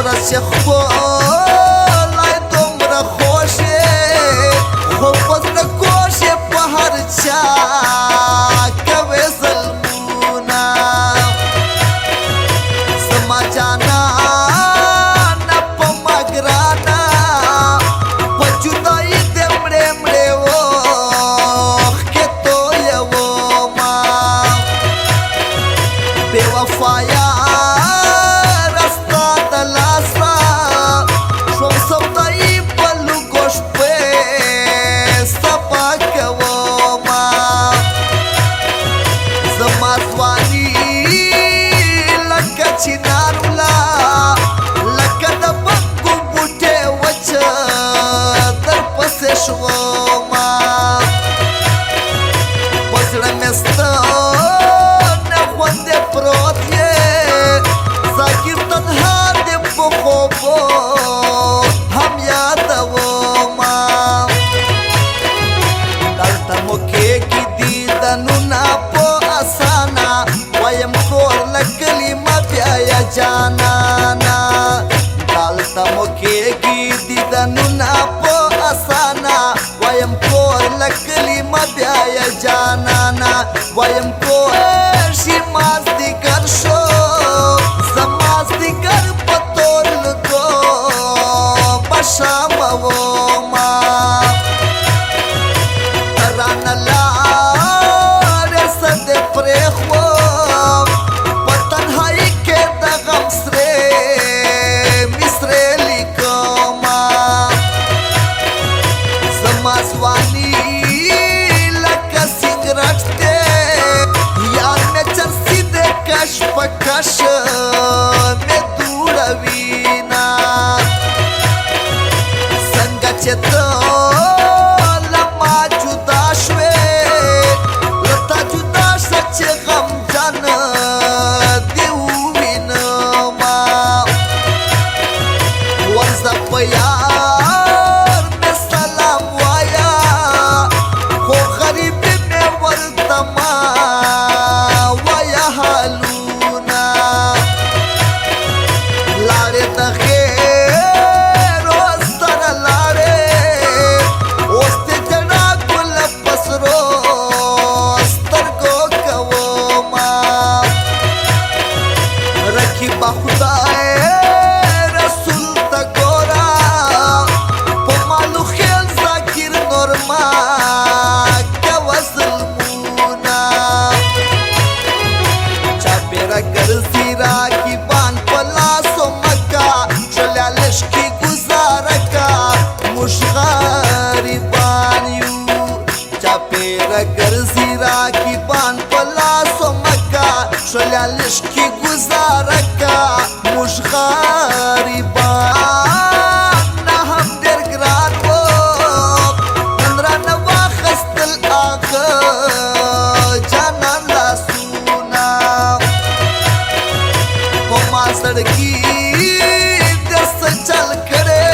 دومره چې ښکلی دومره خوښ یې خو په زړه کوښ یې په هر چا کوې ظلمونه زما جانانه په ما ګرانه په جدایي دې مړې مړې اوښکې تویومه بې وفایه چنارولا لکه د بنګو بوټی وچه در پسې شومه په زړه مې سته نه خوندې پروت یې ذاکر تنها دې په خوبو هم یادومه دلته مو کېږي دیدنونه په اسانه وایم کور له کلي جانانا دالتا مو کېږي دیدنونه په اسانه وایم کور له کلي مه بیایه جانانا وایم کور شي مازدیګر شو زه مازدیګر په تور لږو به شامومه ته رانه لاړې څه دې پرېښوم په تنهایي ځواني لکه سګرټ دی یار مې چرسي دی کش په کش مې دوړوینه څنګه چې ته له ما جدا شوې له تا جدا شه چې غمجن دې ووینمه ورځه په یار مې سلام ویا حالونه لارې ته خیر سره لاړې اوس دې جنا ګل په سرو سترګو کومه رقیبه خدای رسول ته ګوره په مالو خیل ذاکر نورما ګرځي راکیبان په لاسو مکه شله لشکي ګزاره کا موږ غریبان یو چاپېره ګرځي راکیبان په لاسو مکه شله لشکي ګزاره کا موږ غریبان نه هم ډېر ګران وو نن رانه واخیستل هغه جانان لاسونه سړکی د څه چل کړې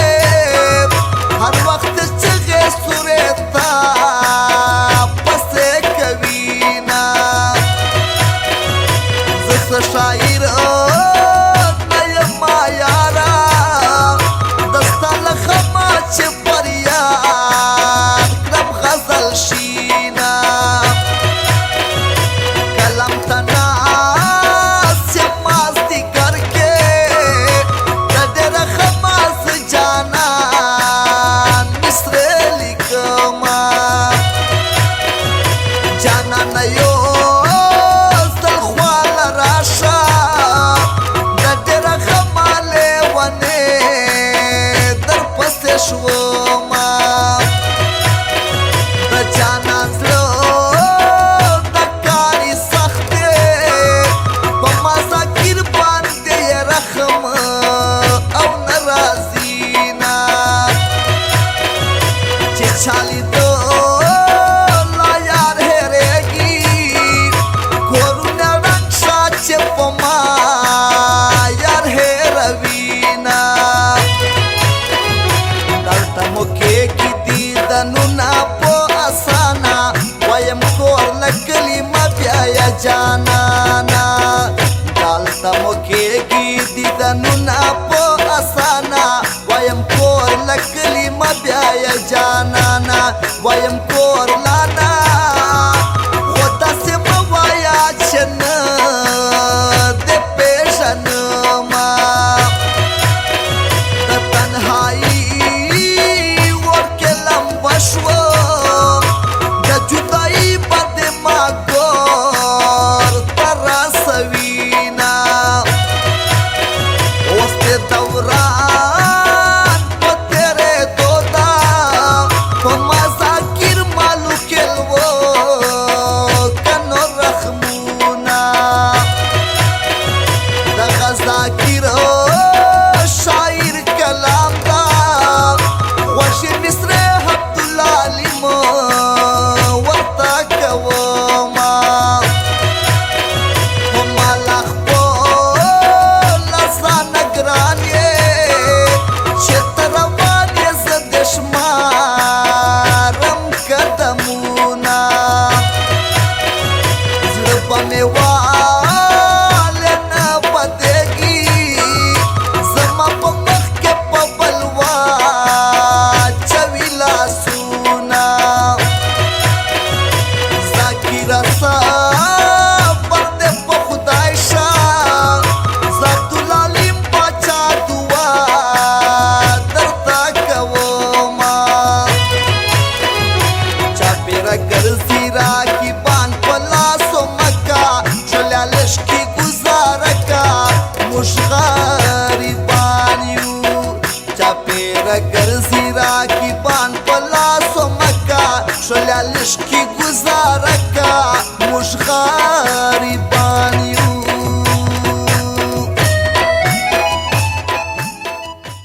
هر وخت چغې سورې تا پسې کوینه زه څه شاعر نه یم یاره د ستا له غمه چې فریاد کړم غزل شینه قلم ته جانانه یو ځل خواله راشه د ډېره غمه لیونې در پسې شوه رګ